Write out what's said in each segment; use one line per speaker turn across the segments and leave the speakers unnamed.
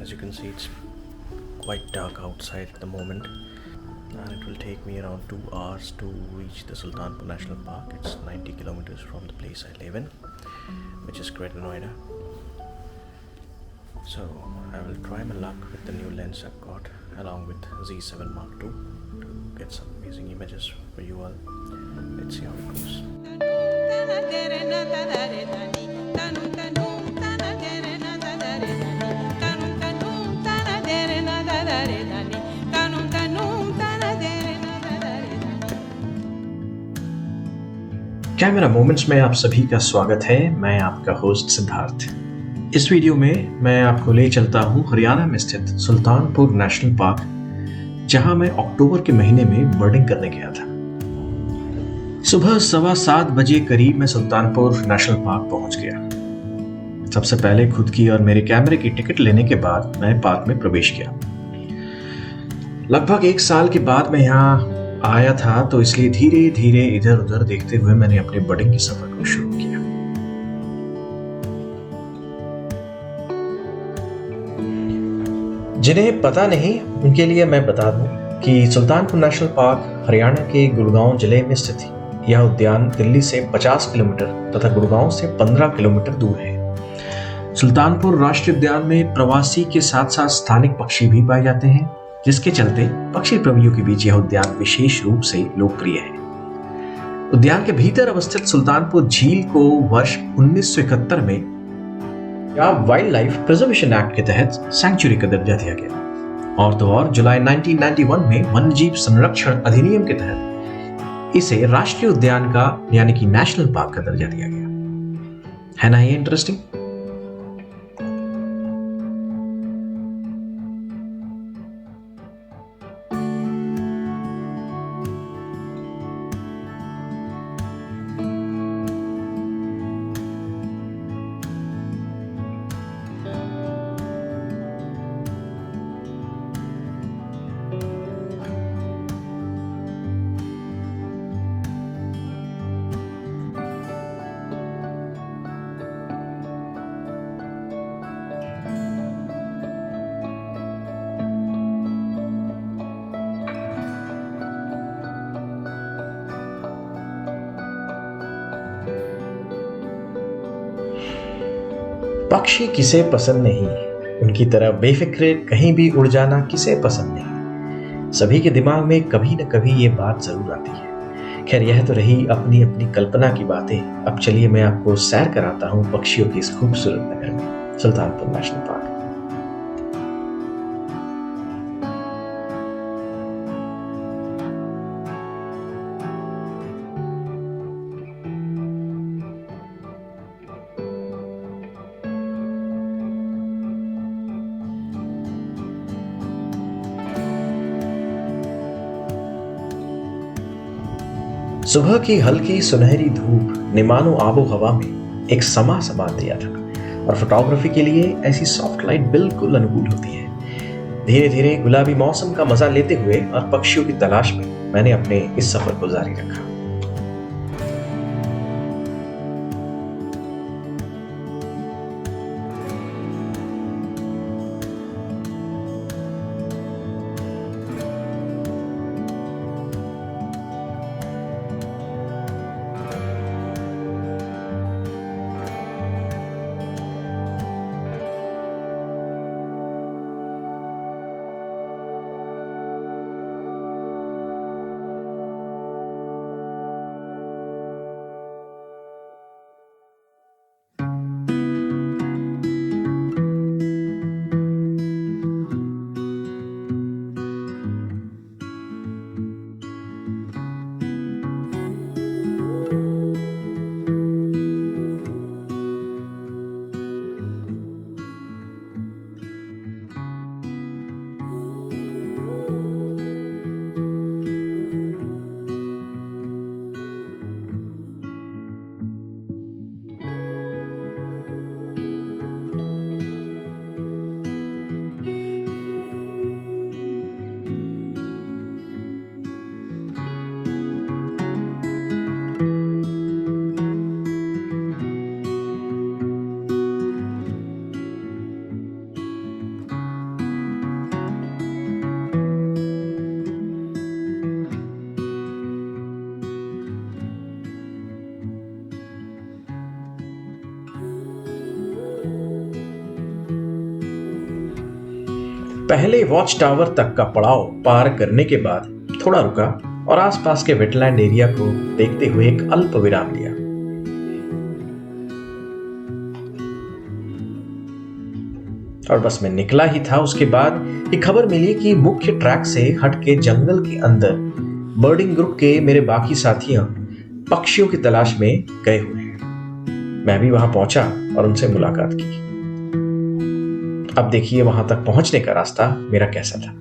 As you can see, it's quite dark outside at the moment, and it will take me around 2 hours to reach the Sultanpur National Park. It's 90 kilometers from the place I live in, which is Greater Noida. So I will try my luck with the new lens I've got along with Z7 Mark II to get some amazing images for you all. Let's see how it goes. Camera moments में आप सभी का स्वागत है। मैं आपका host Siddharth. इस video में मैं आपको ले चलता हूं हरियाणा में स्थित सुल्तानपुर नेशनल पार्क, जहां मैं अक्टूबर के महीने में बर्डिंग करने गया था। सुबह 7:15 बजे करीब मैं सुल्तानपुर नेशनल पार्क पहुंच गया। सबसे पहले खुद की और मेरे कैमरे की टिकट लेने के बाद मैं पार्क में प्रवेश किया। लगभग 1 साल के बाद मैं यहाँ आया था, तो इसलिए धीरे धीरे इधर उधर देखते हुए मैंने अपने बर्डिंग के सफर को शुरू किया। जिन्हें पता नहीं उनके लिए मैं बता दूं कि सुल्तानपुर नेशनल पार्क हरियाणा के गुड़गांव जिले में स्थित है। यह उद्यान दिल्ली से 50 किलोमीटर तथा गुड़गांव से 15 किलोमीटर दूर है। सुल्तानपुर राष्ट्रीय उद्यान में प्रवासी के साथ साथ स्थानिक पक्षी भी पाए जाते हैं, जिसके चलते पक्षी प्रेमियों के बीच यह उद्यान विशेष रूप से लोकप्रिय है। उद्यान के भीतर अवस्थित सुल्तानपुर झील को वर्ष 1971 में वाइल्ड लाइफ प्रिजर्वेशन एक्ट के तहत सैंक्चुरी का दर्जा दिया गया, और तो और जुलाई 1991 में वन्यजीव संरक्षण अधिनियम के तहत इसे राष्ट्रीय उद्यान का यानी कि नेशनल पार्क का दर्जा दिया गया। है ना ये इंटरेस्टिंग? पक्षी किसे पसंद नहीं, उनकी तरह बेफिक्रे कहीं भी उड़ जाना किसे पसंद नहीं। सभी के दिमाग में कभी न कभी ये बात जरूर आती है। खैर, यह तो रही अपनी अपनी कल्पना की बातें। अब चलिए मैं आपको सैर कराता हूँ पक्षियों के इस खूबसूरत नगर में, सुल्तानपुर नेशनल पार्क। सुबह की हल्की सुनहरी धूप ने मानो आबो हवा में एक समा दिया था, और फोटोग्राफी के लिए ऐसी सॉफ्ट लाइट बिल्कुल अनुकूल होती है। धीरे धीरे गुलाबी मौसम का मजा लेते हुए और पक्षियों की तलाश में मैंने अपने इस सफर को जारी रखा। पहले वॉच टावर तक का पड़ाव पार करने के बाद थोड़ा रुका और आसपास के वेटलैंड एरिया को देखते हुए एक अल्प विराम लिया। और बस मैं निकला ही था उसके बाद ये खबर मिली कि मुख्य ट्रैक से हटके जंगल के अंदर बर्डिंग ग्रुप के मेरे बाकी साथियां पक्षियों की तलाश में गए हुए हैं। मैं भी वहां पहुंचा और उनसे मुलाकात की। अब देखिए वहां तक पहुंचने का रास्ता मेरा कैसा था।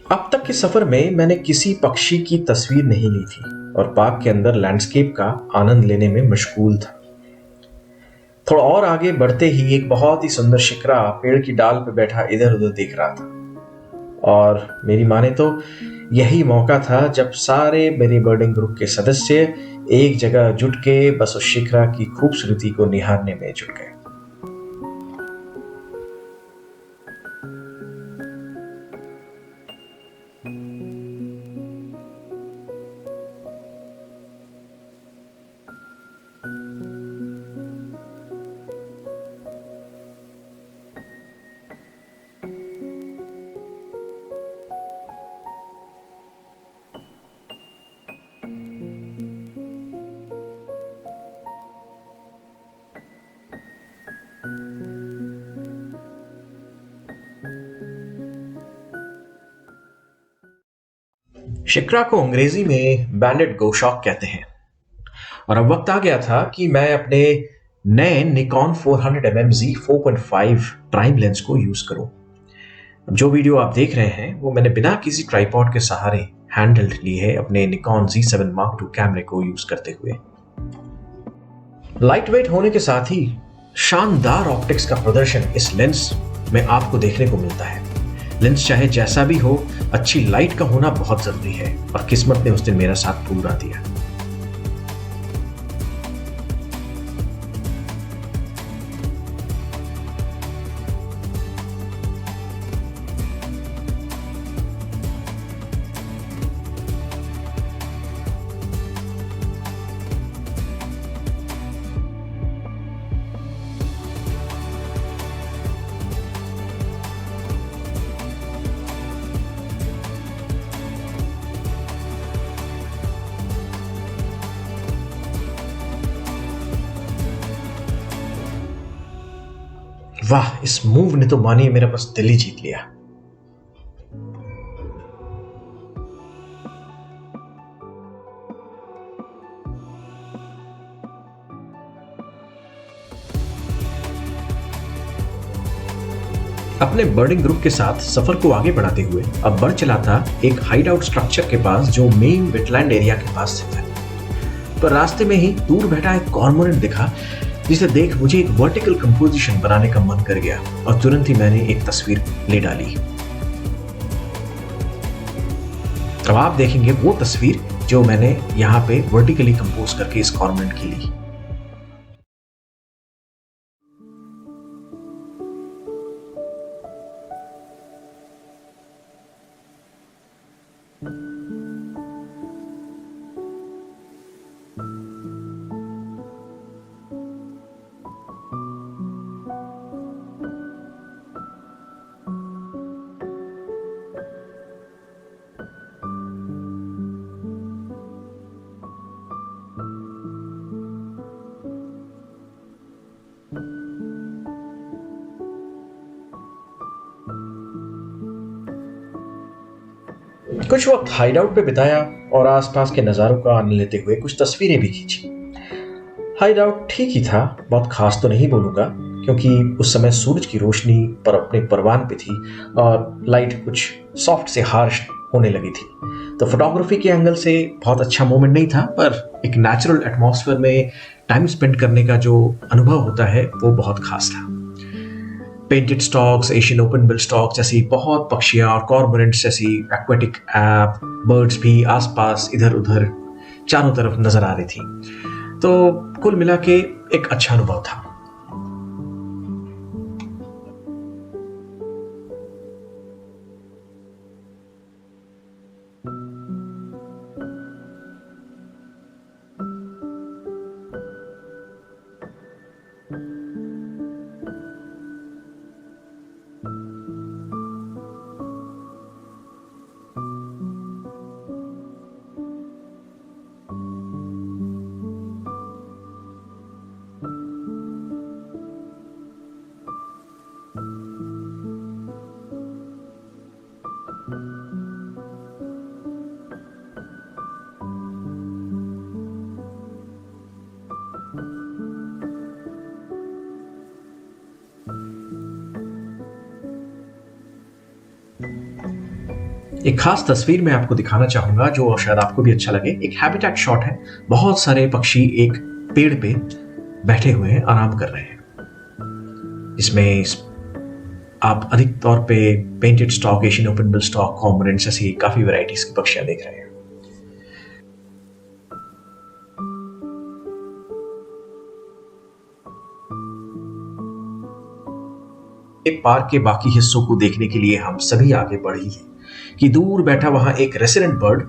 अब तक के सफर में मैंने किसी पक्षी की तस्वीर नहीं ली थी और पार्क के अंदर लैंडस्केप का आनंद लेने में मशगूल था। थोड़ा और आगे बढ़ते ही एक बहुत ही सुंदर शिकरा पेड़ की डाल पर बैठा इधर उधर देख रहा था और मेरी माने तो यही मौका था जब सारे मेरे बर्डिंग ग्रुप के सदस्य एक जगह जुट के बस उस शिखरा की खूबसूरती को निहारने में जुट गए। शिक्रा को अंग्रेजी में बैंडेड गोशॉक कहते हैं और अब वक्त आ गया था कि मैं अपने नए Nikon 400mm Z 4.5 prime lens को यूज करूं। अब जो वीडियो आप देख रहे हैं वो मैंने बिना किसी ट्राइपॉड के सहारे हैंडल्ड ली है अपने निकॉन Z7 Mark II कैमरे को यूज करते हुए। लाइट वेट होने के साथ ही शानदार ऑप्टिक्स का प्रदर्शन इस लेंस में आपको देखने को मिलता है। लेंस चाहे जैसा भी हो, अच्छी लाइट का होना बहुत जरूरी है और किस्मत ने उस दिन मेरा साथ पूरा दिया। वाह, इस मूव ने तो मानिए मेरा बस दिल ही जीत लिया। अपने बर्डिंग ग्रुप के साथ सफर को आगे बढ़ाते हुए अब बढ़ चला था एक हाइड आउट स्ट्रक्चर के पास जो मेन वेटलैंड एरिया के पास स्थित है। पर रास्ते में ही दूर बैठा एक कॉर्मोरेंट दिखा जिसे देख मुझे एक वर्टिकल कंपोजिशन बनाने का मन कर गया और तुरंत ही मैंने एक तस्वीर ले डाली। अब आप देखेंगे वो तस्वीर जो मैंने यहाँ पे वर्टिकली कंपोज करके इस कॉर्मोरेंट की ली। कुछ वक्त हाइड आउट पे बिताया और आसपास के नज़ारों का आनंद लेते हुए कुछ तस्वीरें भी खींची। हाइड आउट ठीक ही था, बहुत खास तो नहीं बोलूंगा, क्योंकि उस समय सूरज की रोशनी पर अपने परवान पे थी और लाइट कुछ सॉफ्ट से हार्श होने लगी थी। तो फोटोग्राफी के एंगल से बहुत अच्छा मोमेंट नहीं था, पर एक नेचुरल एटमॉस्फेयर में टाइम स्पेंड करने का जो अनुभव होता है वो बहुत खास था। Painted stocks, Asian open bill stocks जैसी बहुत पक्षियां और कॉर्मोरेंट्स जैसी एक्वेटिक ऐप बर्ड्स भी आसपास इधर उधर चारों तरफ नजर आ रही थी। तो कुल मिला के एक अच्छा अनुभव था। एक खास तस्वीर मैं आपको दिखाना चाहूंगा जो शायद आपको भी अच्छा लगे। एक हैबिटेट शॉट है, बहुत सारे पक्षी एक पेड़ पे बैठे हुए हैं, आराम कर रहे हैं। इसमें आप अधिक तौर पे painted stock, Asian open bill stock, cormorants ऐसी काफी वैरायटीज की पक्षियां देख रहे हैं। पार्क के बाकी हिस्सों को देखने के लिए हम सभी आगे बढ़ी हैं कि दूर बैठा वहां एक resident bird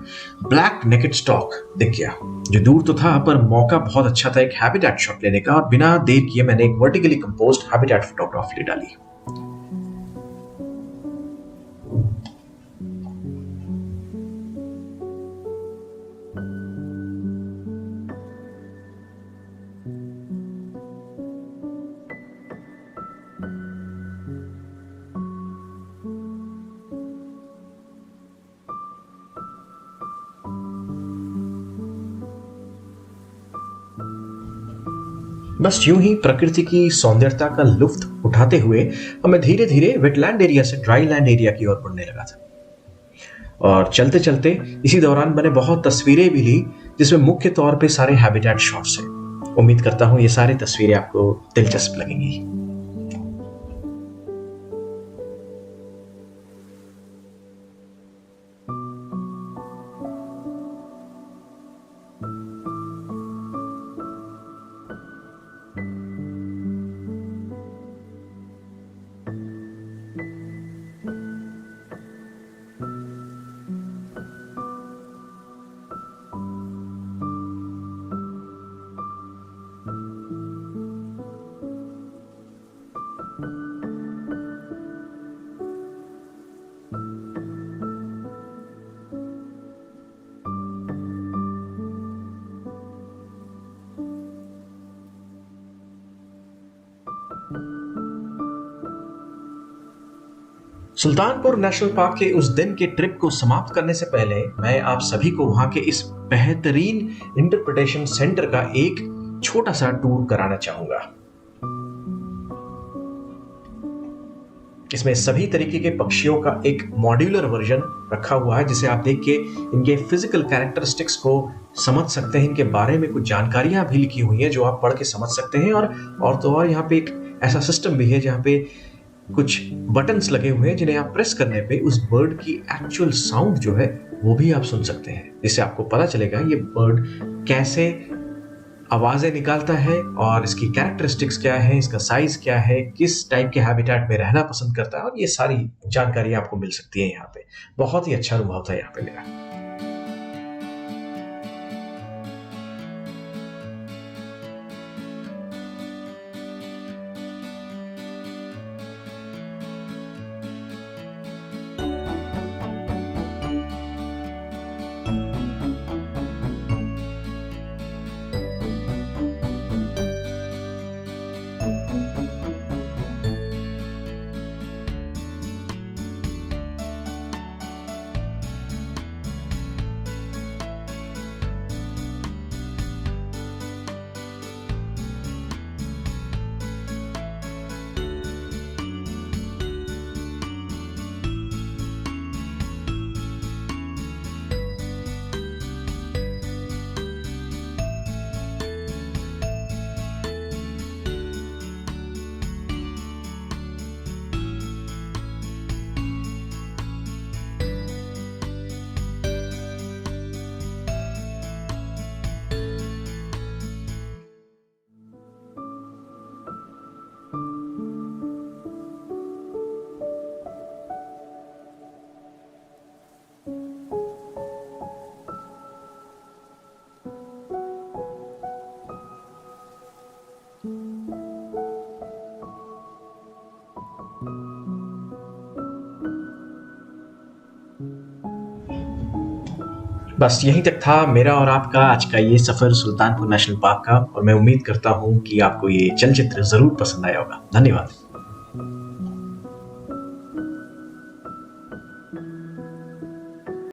black naked stock दिख गया, जो दूर तो था पर मौका बहुत अच्छा था एक हैबिटेट शॉट लेने का, और बिना देर किए मैंने एक वर्टिकली कंपोज्ड हैबिटेट फोटोग्राफ ले डाली। बस यूं ही प्रकृति की सौंदर्यता का लुत्फ उठाते हुए मैं धीरे धीरे वेटलैंड एरिया से ड्राई लैंड एरिया की ओर बढ़ने लगा था। और चलते चलते इसी दौरान मैंने बहुत तस्वीरें भी ली, जिसमें मुख्य तौर पे सारे हैबिटेट शॉट्स हैं। उम्मीद करता हूं ये सारी तस्वीरें आपको दिलचस्प लगेंगी। सुल्तानपुर नेशनल पार्क के उस दिन के ट्रिप को समाप्त करने से पहले मैं आप सभी को वहां के इस बेहतरीन इंटरप्रिटेशन सेंटर का एक छोटा सा टूर कराना चाहूंगा। इसमें सभी तरीके के पक्षियों का एक मॉड्यूलर वर्जन रखा हुआ है, जिसे आप देख के इनके फिजिकल कैरेक्टरिस्टिक्स को समझ सकते हैं। इनके बारे में कुछ जानकारियां भी लिखी हुई हैं जो आप पढ़ के समझ सकते हैं। और तो और यहाँ पे एक ऐसा सिस्टम भी है जहाँ पे कुछ बटन्स लगे हुए हैं जिन्हें आप प्रेस करने पे उस बर्ड की एक्चुअल साउंड जो है वो भी आप सुन सकते हैं, जिससे आपको पता चलेगा ये बर्ड कैसे आवाजें निकालता है और इसकी कैरेक्टरिस्टिक्स क्या है, इसका साइज क्या है, किस टाइप के हैबिटेट में रहना पसंद करता है, और ये सारी जानकारी आपको मिल सकती है यहाँ पे। बहुत ही अच्छा अनुभव था यहाँ पे मेरा। बस यहीं तक था मेरा और आपका आज का ये सफर सुल्तानपुर नेशनल पार्क का, और मैं उम्मीद करता हूँ कि आपको ये चलचित्र जरूर पसंद आया होगा। धन्यवाद।